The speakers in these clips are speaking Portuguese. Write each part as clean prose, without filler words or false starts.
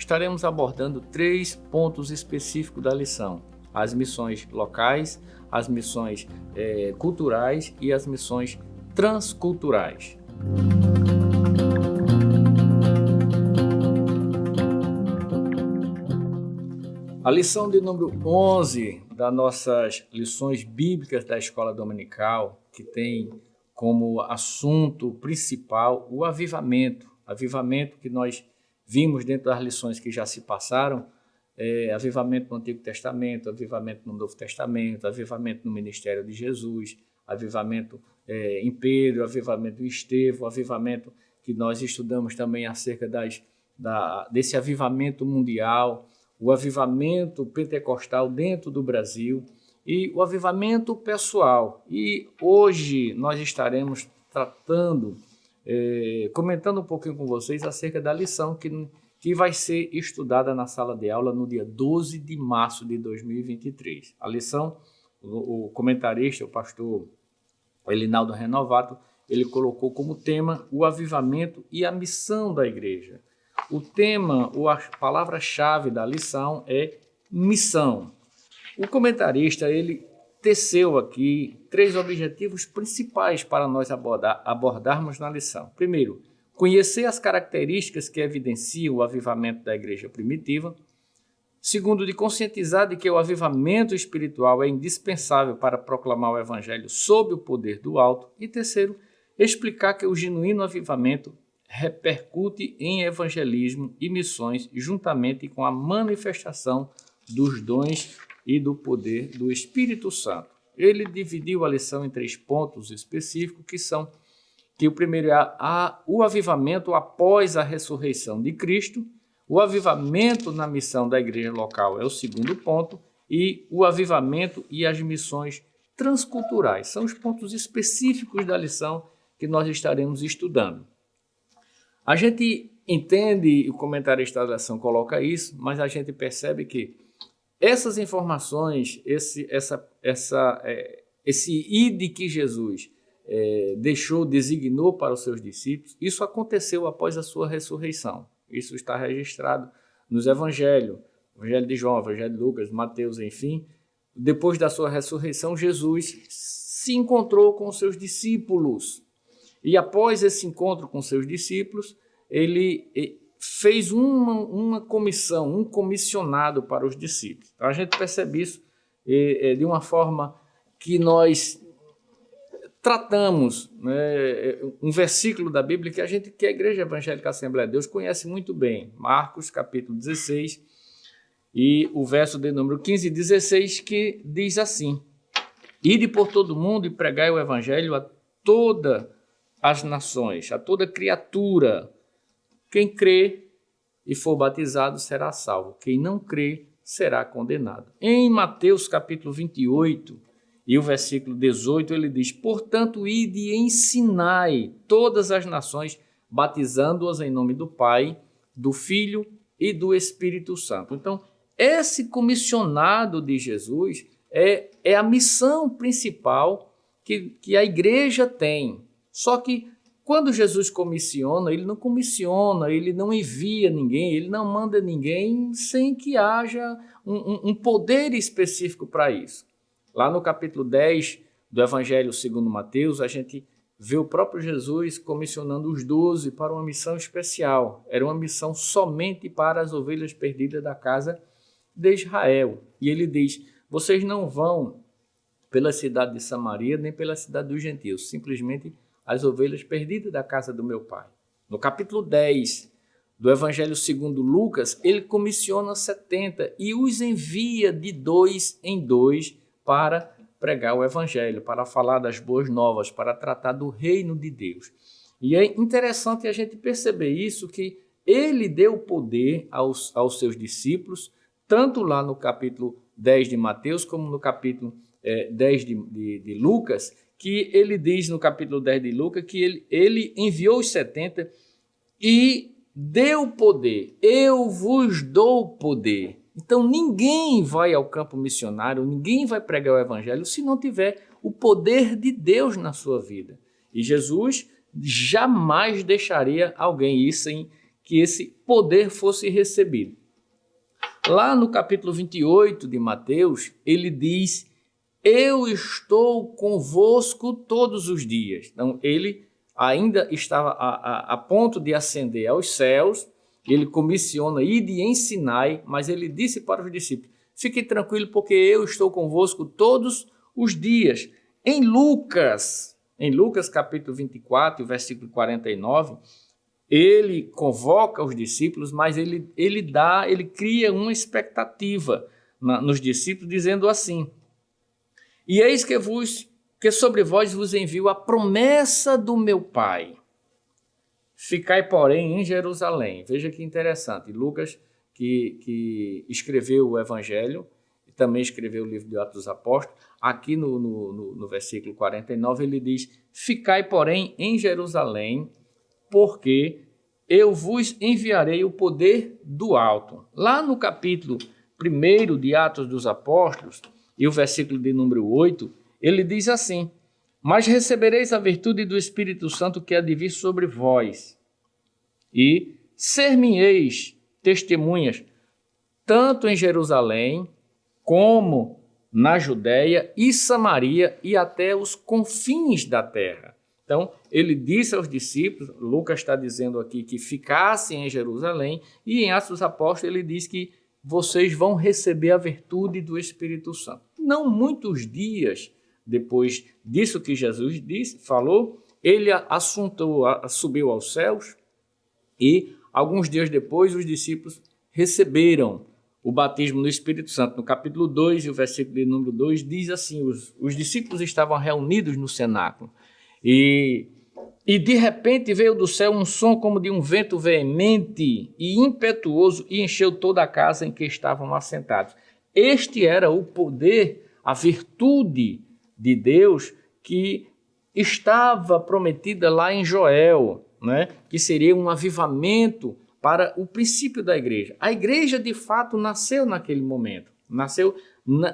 estaremos abordando 3 pontos específicos da lição: as missões locais, as missões culturais e as missões transculturais. A lição de número 11 das nossas lições bíblicas da Escola Dominical, que tem como assunto principal o avivamento. Avivamento que nós vimos dentro das lições que já se passaram, avivamento no Antigo Testamento, avivamento no Novo Testamento, avivamento no ministério de Jesus, avivamento em Pedro, avivamento em Estevão, avivamento que nós estudamos também acerca desse avivamento mundial, o avivamento pentecostal dentro do Brasil e o avivamento pessoal. E hoje nós estaremos comentando um pouquinho com vocês acerca da lição que vai ser estudada na sala de aula no dia 12 de março de 2023. A lição, o comentarista, o pastor Elinaldo Renovato, ele colocou como tema o avivamento e a missão da igreja. O tema, ou a palavra-chave da lição é missão. O comentarista, ele teceu aqui 3 objetivos principais para nós abordarmos na lição. Primeiro, conhecer as características que evidenciam o avivamento da igreja primitiva. Segundo, de conscientizar de que o avivamento espiritual é indispensável para proclamar o evangelho sob o poder do alto. E terceiro, explicar que o genuíno avivamento repercute em evangelismo e missões juntamente com a manifestação dos dons e do poder do Espírito Santo. Ele dividiu a lição em 3 pontos específicos, que o primeiro é o avivamento após a ressurreição de Cristo, o avivamento na missão da igreja local é o segundo ponto, e o avivamento e as missões transculturais. São os pontos específicos da lição que nós estaremos estudando. A gente entende, o comentarista da lição coloca isso, mas a gente percebe que essas informações, esse ide que Jesus designou para os seus discípulos, isso aconteceu após a sua ressurreição. Isso está registrado nos evangelhos, Evangelho de João, Evangelho de Lucas, Mateus, enfim. Depois da sua ressurreição, Jesus se encontrou com os seus discípulos. E após esse encontro com seus discípulos, ele fez uma comissão, um comissionado para os discípulos. Então, a gente percebe isso de uma forma que nós tratamos, né, um versículo da Bíblia que a Igreja Evangélica Assembleia de Deus conhece muito bem. Marcos, capítulo 16, e o verso de número 15 e 16, que diz assim: Ide por todo mundo e pregai o evangelho a todas as nações, a toda criatura. Quem crê e for batizado será salvo. Quem não crê será condenado. Em Mateus capítulo 28 e o versículo 18, ele diz: Portanto, ide e ensinai todas as nações, batizando-as em nome do Pai, do Filho e do Espírito Santo. Então, esse comissionado de Jesus é a missão principal que a igreja tem. Só que quando Jesus comissiona, ele não envia ninguém, ele não manda ninguém sem que haja um poder específico para isso. Lá no capítulo 10 do Evangelho segundo Mateus, a gente vê o próprio Jesus comissionando os 12 para uma missão especial. Era uma missão somente para as ovelhas perdidas da casa de Israel. E ele diz: vocês não vão pela cidade de Samaria, nem pela cidade dos gentios, simplesmente as ovelhas perdidas da casa do meu pai. No capítulo 10 do Evangelho segundo Lucas, ele comissiona 70 e os envia de 2 em 2 para pregar o Evangelho, para falar das boas novas, para tratar do reino de Deus. E é interessante a gente perceber isso, que ele deu poder aos seus discípulos, tanto lá no capítulo 10 de Mateus, como no capítulo 10 de Lucas, que ele diz no capítulo 10 de Lucas que ele enviou os 70 e deu poder. Eu vos dou poder. Então ninguém vai ao campo missionário, ninguém vai pregar o evangelho se não tiver o poder de Deus na sua vida. E Jesus jamais deixaria alguém ir sem que esse poder fosse recebido. Lá no capítulo 28 de Mateus, ele diz: eu estou convosco todos os dias. Então, ele ainda estava a ponto de ascender aos céus, ele comissiona ide e ensinai, mas ele disse para os discípulos: fiquem tranquilos, porque eu estou convosco todos os dias. Em Lucas capítulo 24, versículo 49, ele convoca os discípulos, mas ele cria uma expectativa nos discípulos, dizendo assim: e eis que sobre vós vos envio a promessa do meu Pai. Ficai, porém, em Jerusalém. Veja que interessante. Lucas, que escreveu o Evangelho, e também escreveu o livro de Atos dos Apóstolos, aqui no versículo 49, ele diz: ficai, porém, em Jerusalém, porque eu vos enviarei o poder do alto. Lá no capítulo 1 de Atos dos Apóstolos, e o versículo de número 8, ele diz assim: mas recebereis a virtude do Espírito Santo que há de vir sobre vós, e ser-me-eis testemunhas, tanto em Jerusalém, como na Judéia e Samaria, e até os confins da terra. Então, ele disse aos discípulos, Lucas está dizendo aqui que ficassem em Jerusalém, e em Atos dos Apóstolos ele diz que vocês vão receber a virtude do Espírito Santo. Não muitos dias depois disso que Jesus falou, ele subiu aos céus, e alguns dias depois os discípulos receberam o batismo no Espírito Santo. No capítulo 2, e o versículo de número 2, diz assim: os discípulos estavam reunidos no cenáculo, e de repente veio do céu um som como de um vento veemente e impetuoso, e encheu toda a casa em que estavam assentados. Este era o poder, a virtude de Deus que estava prometida lá em Joel, né? Que seria um avivamento para o princípio da igreja. A igreja, de fato, nasceu naquele momento, nasceu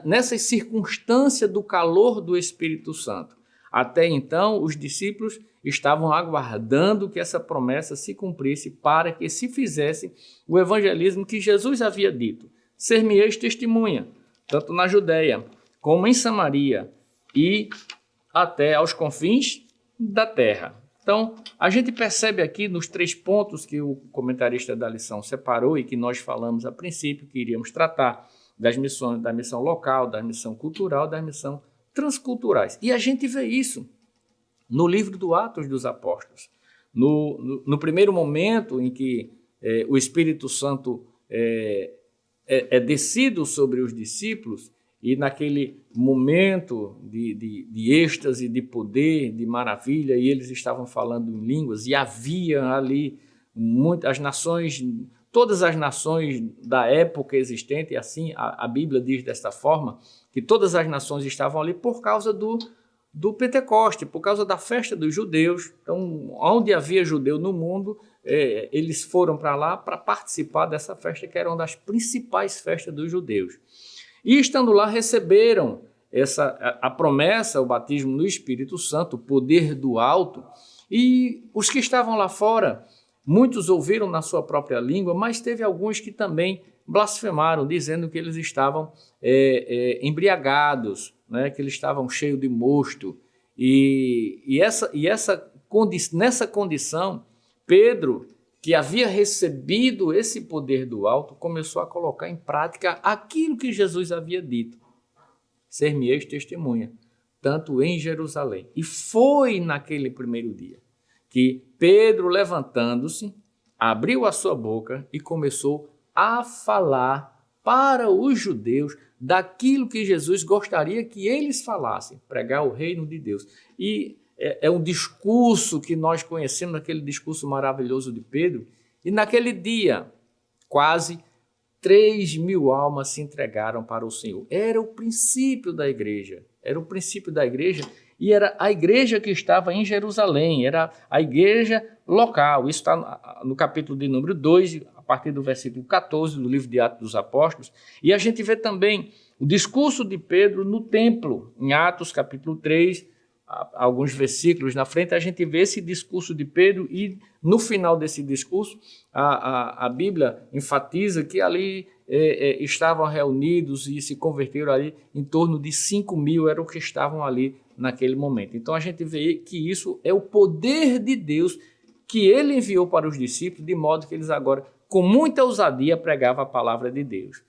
nessa circunstância do calor do Espírito Santo. Até então, os discípulos estavam aguardando que essa promessa se cumprisse para que se fizesse o evangelismo que Jesus havia dito: ser-me-eis testemunha, tanto na Judéia como em Samaria e até aos confins da terra. Então, a gente percebe aqui nos 3 pontos que o comentarista da lição separou e que nós falamos a princípio, que iríamos tratar das missões, da missão local, da missão cultural, da missão transculturais. E a gente vê isso no livro do Atos dos Apóstolos. No primeiro momento em que o Espírito Santo é descido sobre os discípulos, e naquele momento de êxtase, de poder, de maravilha, e eles estavam falando em línguas, e havia ali muitas nações, todas as nações da época existente, e assim a Bíblia diz desta forma, que todas as nações estavam ali por causa do Pentecoste, por causa da festa dos judeus. Então, onde havia judeu no mundo, eles foram para lá para participar dessa festa, que era uma das principais festas dos judeus. E estando lá, receberam a promessa, o batismo no Espírito Santo, o poder do alto, e os que estavam lá fora, muitos ouviram na sua própria língua, mas teve alguns que também blasfemaram, dizendo que eles estavam embriagados, né, que eles estavam cheios de mosto. Nessa condição, Pedro, que havia recebido esse poder do alto, começou a colocar em prática aquilo que Jesus havia dito: ser-me-eis testemunha, tanto em Jerusalém. E foi naquele primeiro dia que Pedro, levantando-se, abriu a sua boca e começou a falar para os judeus daquilo que Jesus gostaria que eles falassem, pregar o reino de Deus. E é um discurso que nós conhecemos, aquele discurso maravilhoso de Pedro, e naquele dia quase 3.000 almas se entregaram para o Senhor. Era o princípio da igreja, e era a igreja que estava em Jerusalém, era a igreja local. Isso está no capítulo de número 2, a partir do versículo 14 do livro de Atos dos Apóstolos, e a gente vê também o discurso de Pedro no templo, em Atos capítulo 3, alguns versículos na frente, a gente vê esse discurso de Pedro e no final desse discurso a Bíblia enfatiza que ali estavam reunidos e se converteram ali em torno de 5.000 eram que estavam ali naquele momento. Então a gente vê que isso é o poder de Deus que ele enviou para os discípulos, de modo que eles agora, com muita ousadia, pregavam a palavra de Deus.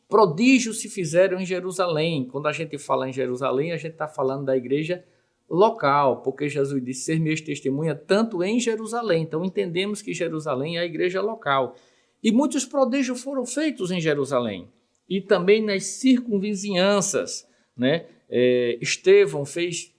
Prodígios se fizeram em Jerusalém. Quando a gente fala em Jerusalém, a gente está falando da igreja local, porque Jesus disse, ser minha testemunha tanto em Jerusalém. Então entendemos que Jerusalém é a igreja local. E muitos prodígios foram feitos em Jerusalém. E também nas circunvizinhanças, né? Estevão fez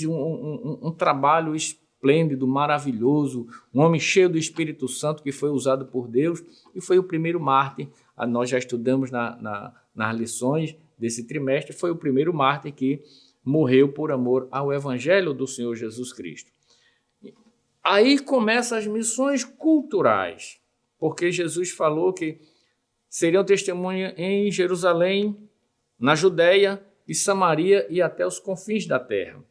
um trabalho esplêndido, maravilhoso, um homem cheio do Espírito Santo que foi usado por Deus e foi o primeiro mártir. Nós já estudamos nas lições desse trimestre, foi o primeiro mártir que morreu por amor ao Evangelho do Senhor Jesus Cristo. Aí começam as missões culturais, porque Jesus falou que seriam testemunha em Jerusalém, na Judéia e Samaria e até os confins da terra.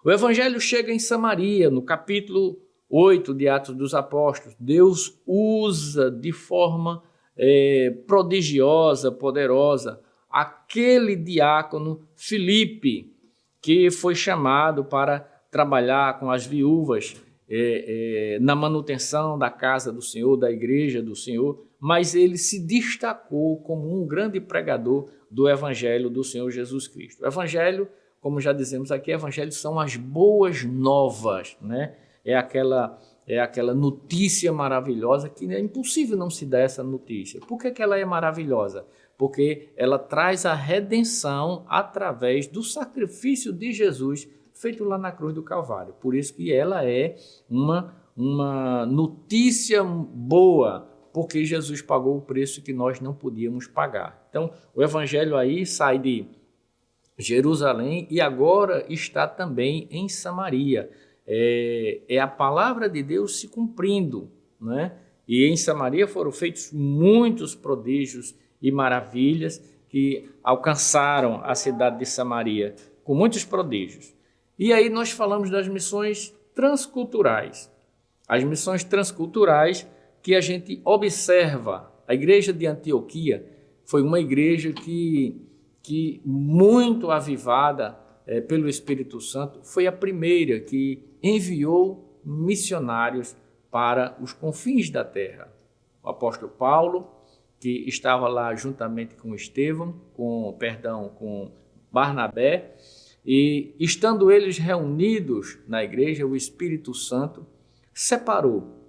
O Evangelho chega em Samaria, no capítulo 8 de Atos dos Apóstolos. Deus usa de forma prodigiosa, poderosa, aquele diácono Filipe, que foi chamado para trabalhar com as viúvas na manutenção da casa do Senhor, da igreja do Senhor, mas ele se destacou como um grande pregador do Evangelho do Senhor Jesus Cristo. O Evangelho, como já dizemos aqui, Evangelho são as boas novas, né? É aquela notícia maravilhosa que é impossível não se dar essa notícia. Por que ela é maravilhosa? Porque ela traz a redenção através do sacrifício de Jesus feito lá na cruz do Calvário. Por isso que ela é uma notícia boa, porque Jesus pagou o preço que nós não podíamos pagar. Então, o Evangelho aí sai de Jerusalém e agora está também em Samaria. É a palavra de Deus se cumprindo, né? E em Samaria foram feitos muitos prodígios e maravilhas que alcançaram a cidade de Samaria, com muitos prodígios. E aí nós falamos das missões transculturais. As missões transculturais que a gente observa. A igreja de Antioquia foi uma igreja que muito avivada pelo Espírito Santo, foi a primeira que enviou missionários para os confins da terra. O apóstolo Paulo, que estava lá juntamente com Estevão, com Barnabé, e estando eles reunidos na igreja, o Espírito Santo separou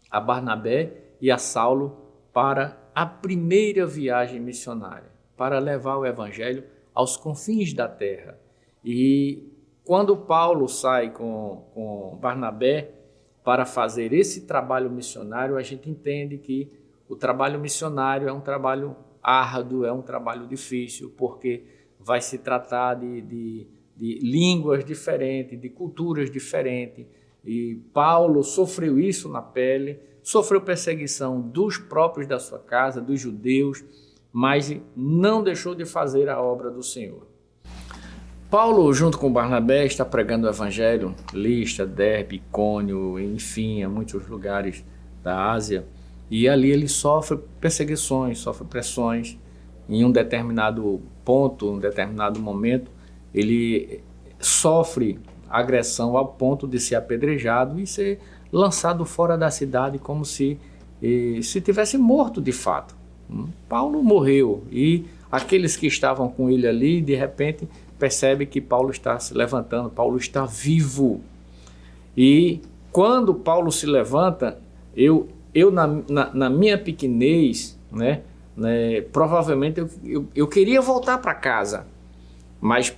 a Barnabé e a Saulo para a primeira viagem missionária, para levar o Evangelho aos confins da terra. E quando Paulo sai com Barnabé para fazer esse trabalho missionário, a gente entende que o trabalho missionário é um trabalho árduo, é um trabalho difícil, porque vai se tratar de línguas diferentes, de culturas diferentes. E Paulo sofreu isso na pele, sofreu perseguição dos próprios da sua casa, dos judeus, mas não deixou de fazer a obra do Senhor. Paulo, junto com Barnabé, está pregando o Evangelho, Listra, Derbe, Icônio, enfim, a muitos lugares da Ásia, e ali ele sofre perseguições, sofre pressões. Em um determinado ponto, um determinado momento, ele sofre agressão ao ponto de ser apedrejado e ser lançado fora da cidade como se tivesse morto de fato. Paulo morreu e aqueles que estavam com ele ali, de repente, percebem que Paulo está se levantando, Paulo está vivo. E quando Paulo se levanta, eu na minha pequenez, provavelmente eu queria voltar para casa, mas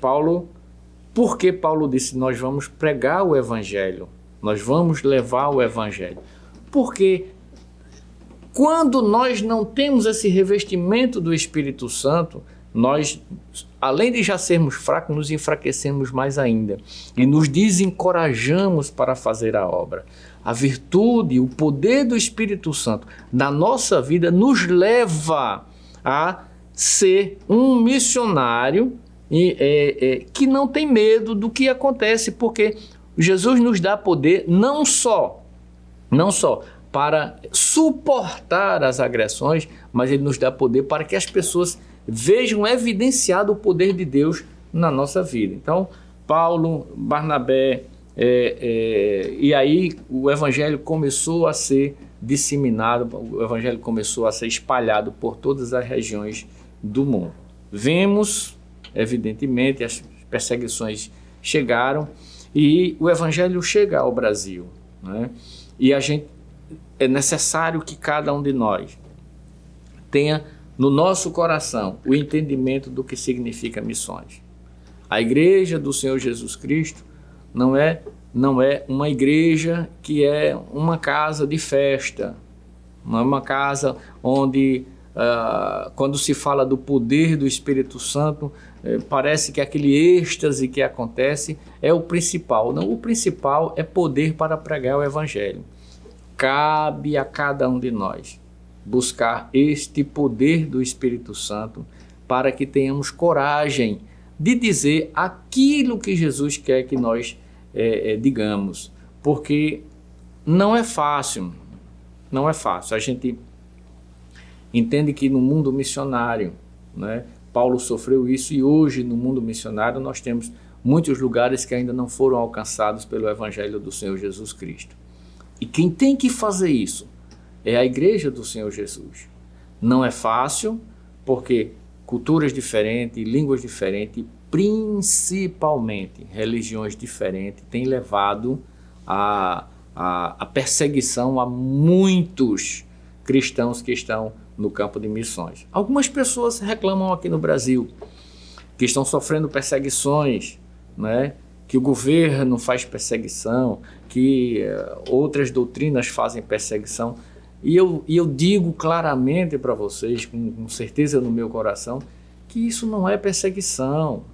porque Paulo disse, nós vamos pregar o Evangelho, nós vamos levar o Evangelho, porque quando nós não temos esse revestimento do Espírito Santo, nós, além de já sermos fracos, nos enfraquecemos mais ainda e nos desencorajamos para fazer a obra. A virtude, o poder do Espírito Santo na nossa vida nos leva a ser um missionário que não tem medo do que acontece, porque Jesus nos dá poder não só para suportar as agressões, mas ele nos dá poder para que as pessoas vejam evidenciado o poder de Deus na nossa vida. Então, Paulo, Barnabé, e aí o evangelho começou a ser disseminado, o evangelho começou a ser espalhado por todas as regiões do mundo. Vemos, evidentemente, as perseguições chegaram e o evangelho chega ao Brasil, né? E é necessário que cada um de nós tenha no nosso coração o entendimento do que significa missões. A igreja do Senhor Jesus Cristo não é uma igreja que é uma casa de festa, não é uma casa onde, quando se fala do poder do Espírito Santo, parece que aquele êxtase que acontece é o principal. Não, o principal é poder para pregar o evangelho. Cabe a cada um de nós buscar este poder do Espírito Santo para que tenhamos coragem de dizer aquilo que Jesus quer que nós digamos, porque não é fácil, não é fácil. A gente entende que no mundo missionário, né, Paulo sofreu isso, e hoje no mundo missionário nós temos muitos lugares que ainda não foram alcançados pelo Evangelho do Senhor Jesus Cristo. E quem tem que fazer isso é a igreja do Senhor Jesus. Não é fácil, porque culturas diferentes, línguas diferentes, principalmente religiões diferentes, têm levado a perseguição a muitos cristãos que estão no campo de missões. Algumas pessoas reclamam aqui no Brasil que estão sofrendo perseguições, né? Que o governo faz perseguição, que outras doutrinas fazem perseguição. E eu digo claramente para vocês, com certeza no meu coração, que isso não é perseguição.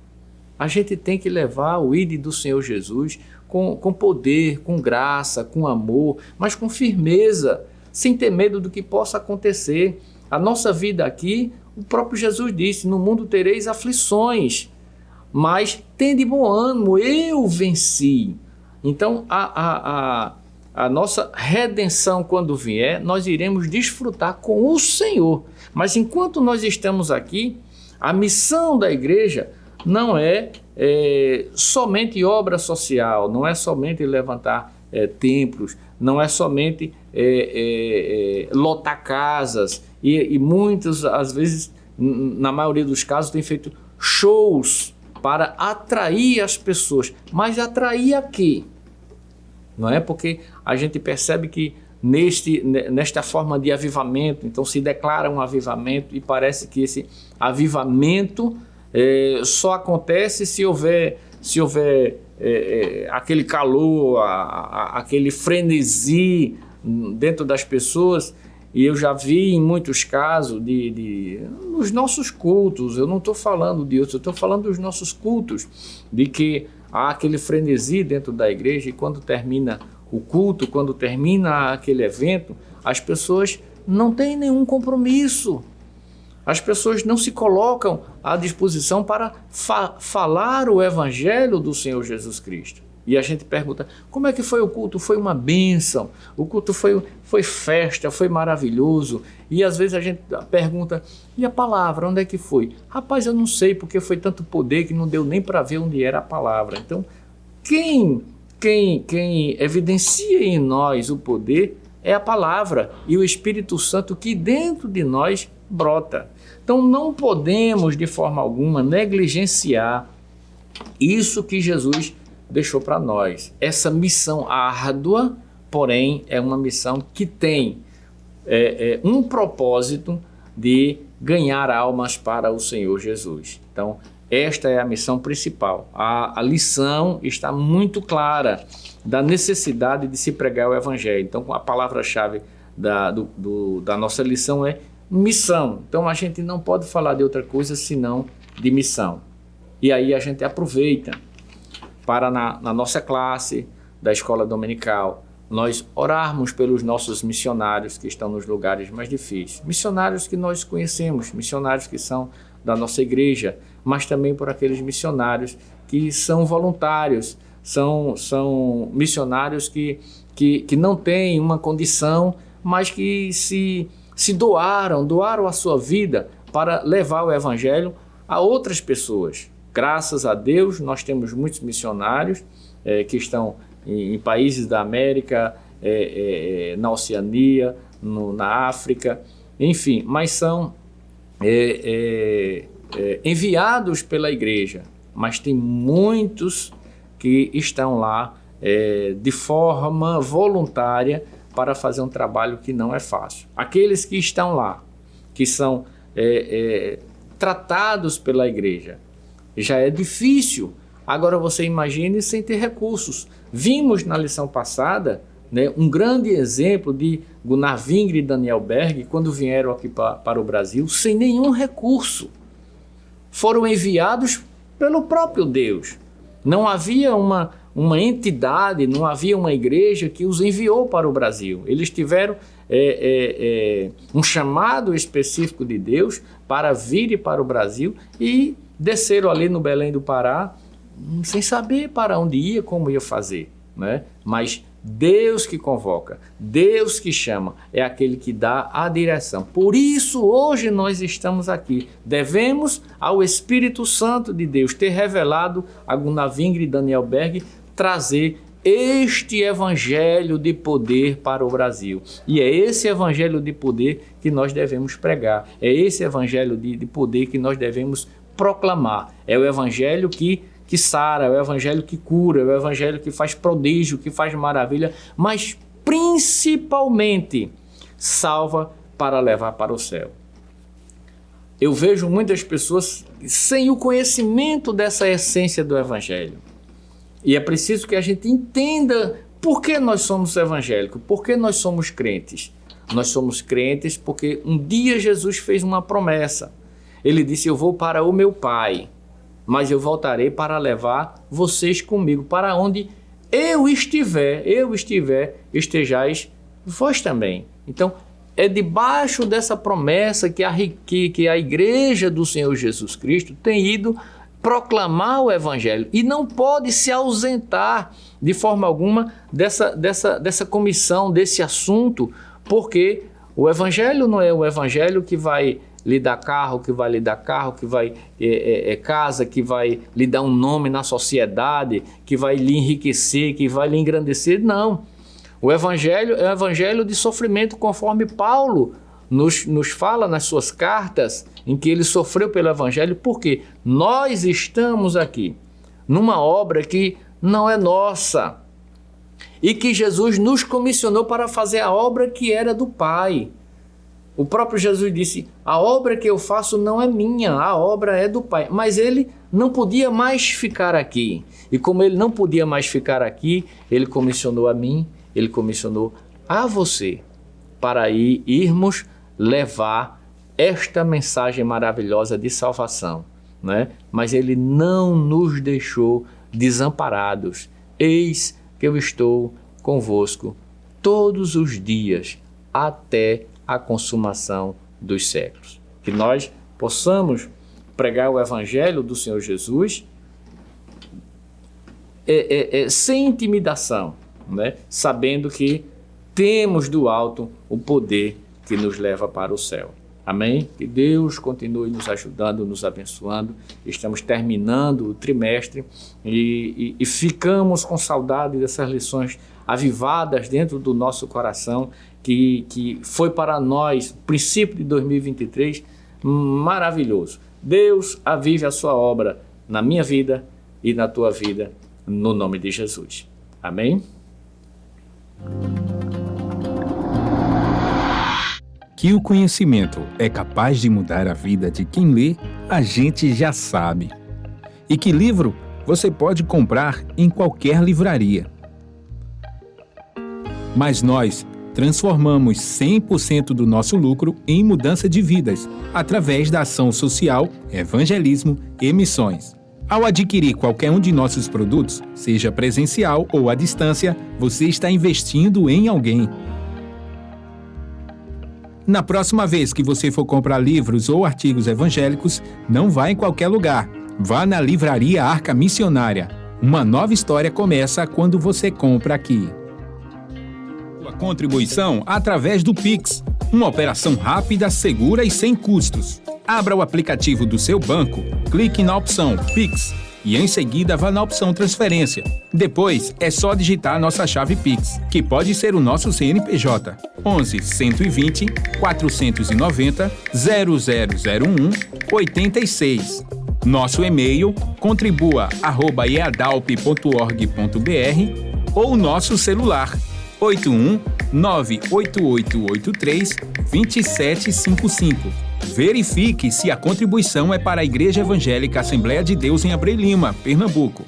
A gente tem que levar o ID do Senhor Jesus com poder, com graça, com amor, mas com firmeza, sem ter medo do que possa acontecer. A nossa vida aqui, o próprio Jesus disse, no mundo tereis aflições, mas tende bom ânimo, eu venci. Então, a nossa redenção, quando vier, nós iremos desfrutar com o Senhor. Mas enquanto nós estamos aqui, a missão da igreja não é somente obra social, não é somente levantar templos, não é somente lotar casas, e muitos, às vezes, na maioria dos casos, tem feito shows para atrair as pessoas. Mas atrair a quê? Não é? Porque a gente percebe que nesta forma de avivamento, então se declara um avivamento e parece que esse avivamento só acontece se houver aquele calor, aquele frenesi dentro das pessoas. E eu já vi em muitos casos nos nossos cultos, eu não estou falando de outros, eu estou falando dos nossos cultos, de que há aquele frenesi dentro da igreja, e quando termina o culto, quando termina aquele evento, as pessoas não têm nenhum compromisso. As pessoas não se colocam à disposição para falar o evangelho do Senhor Jesus Cristo. E a gente pergunta, como é que foi o culto? Foi uma bênção, o culto foi festa, foi maravilhoso. E às vezes a gente pergunta, e a palavra, onde é que foi? Rapaz, eu não sei, porque foi tanto poder que não deu nem para ver onde era a palavra. Então, quem evidencia em nós o poder é a palavra e o Espírito Santo que dentro de nós brota. Então não podemos de forma alguma negligenciar isso que Jesus deixou para nós. Essa missão árdua, porém, é uma missão que tem um propósito de ganhar almas para o Senhor Jesus. Então, esta é a missão principal. A lição está muito clara da necessidade de se pregar o Evangelho. Então, a palavra-chave da nossa lição é missão. Então, a gente não pode falar de outra coisa senão de missão. E aí a gente aproveita para na nossa classe da escola dominical, nós orarmos pelos nossos missionários que estão nos lugares mais difíceis. Missionários que nós conhecemos, missionários que são da nossa igreja, mas também por aqueles missionários que são voluntários, são missionários que não têm uma condição, mas que se doaram a sua vida para levar o evangelho a outras pessoas. Graças a Deus, nós temos muitos missionários que estão em países da América, na Oceania, na África, enfim, mas são enviados pela igreja, mas tem muitos que estão lá de forma voluntária para fazer um trabalho que não é fácil. Aqueles que estão lá, que são tratados pela igreja, já é difícil. Agora você imagine sem ter recursos. Vimos na lição passada, né, um grande exemplo de Gunnar Wingre e Daniel Berg, quando vieram aqui para o Brasil, sem nenhum recurso. Foram enviados pelo próprio Deus. Não havia uma entidade, não havia uma igreja que os enviou para o Brasil. Eles tiveram um chamado específico de Deus para vir para o Brasil e desceram ali no Belém do Pará, sem saber para onde ia, como ia fazer, né? Mas Deus que convoca, Deus que chama, é aquele que dá a direção. Por isso, hoje nós estamos aqui. Devemos ao Espírito Santo de Deus ter revelado a Gunnar Wingre e Daniel Berg trazer este evangelho de poder para o Brasil. E é esse evangelho de poder que nós devemos pregar. É esse evangelho de poder que nós devemos proclamar. É o evangelho que sara, é o evangelho que cura, é o evangelho que faz prodígio, que faz maravilha, mas principalmente salva para levar para o céu. Eu vejo muitas pessoas sem o conhecimento dessa essência do evangelho. E é preciso que a gente entenda por que nós somos evangélicos, por que nós somos crentes. Nós somos crentes porque um dia Jesus fez uma promessa. Ele disse: eu vou para o meu Pai, mas eu voltarei para levar vocês comigo, para onde eu estiver, estejais vós também. Então, é debaixo dessa promessa que a igreja do Senhor Jesus Cristo tem ido proclamar o evangelho e não pode se ausentar de forma alguma dessa comissão, desse assunto, porque o evangelho não é o evangelho que vai lhe dar carro, que vai casa, que vai lhe dar um nome na sociedade, que vai lhe enriquecer, que vai lhe engrandecer. Não. O evangelho é o evangelho de sofrimento, conforme Paulo nos fala nas suas cartas, em que ele sofreu pelo evangelho, porque nós estamos aqui numa obra que não é nossa e que Jesus nos comissionou para fazer a obra que era do Pai. O próprio Jesus disse: a obra que eu faço não é minha, a obra é do Pai. Mas ele não podia mais ficar aqui. E como ele não podia mais ficar aqui, ele comissionou a mim, ele comissionou a você, para irmos levar esta mensagem maravilhosa de salvação, né? Mas ele não nos deixou desamparados. Eis que eu estou convosco todos os dias, até a consumação dos séculos. Que nós possamos pregar o evangelho do Senhor Jesus sem intimidação, né? Sabendo que temos do alto o poder que nos leva para o céu. Amém? Que Deus continue nos ajudando, nos abençoando. Estamos terminando o trimestre e ficamos com saudade dessas lições avivadas dentro do nosso coração, que foi para nós, princípio de 2023, maravilhoso. Deus avive a sua obra na minha vida e na tua vida, no nome de Jesus. Amém? Que o conhecimento é capaz de mudar a vida de quem lê, a gente já sabe. E que livro você pode comprar em qualquer livraria. Mas nós transformamos 100% do nosso lucro em mudança de vidas, através da ação social, evangelismo e missões. Ao adquirir qualquer um de nossos produtos, seja presencial ou à distância, você está investindo em alguém. Na próxima vez que você for comprar livros ou artigos evangélicos, não vá em qualquer lugar. Vá na Livraria Arca Missionária. Uma nova história começa quando você compra aqui. Sua contribuição através do Pix. Uma operação rápida, segura e sem custos. Abra o aplicativo do seu banco, clique na opção Pix e em seguida vá na opção Transferência. Depois é só digitar nossa chave Pix, que pode ser o nosso CNPJ 11 120 490 0001 86. Nosso e-mail contribua@eadalp.org.br ou nosso celular 81 98883 2755. Verifique se a contribuição é para a Igreja Evangélica Assembleia de Deus em Abreu Lima, Pernambuco.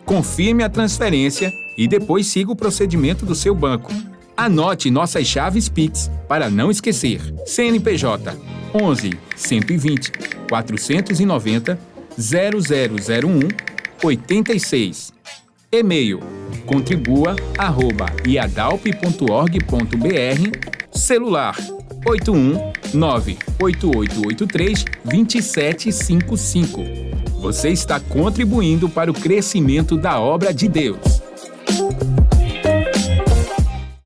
Confirme a transferência e depois siga o procedimento do seu banco. Anote nossas chaves Pix para não esquecer. CNPJ 11 120 490 0001 86. E-mail contribua@iadalp.org.br. Celular 81 98883 2755. Você está contribuindo para o crescimento da obra de Deus.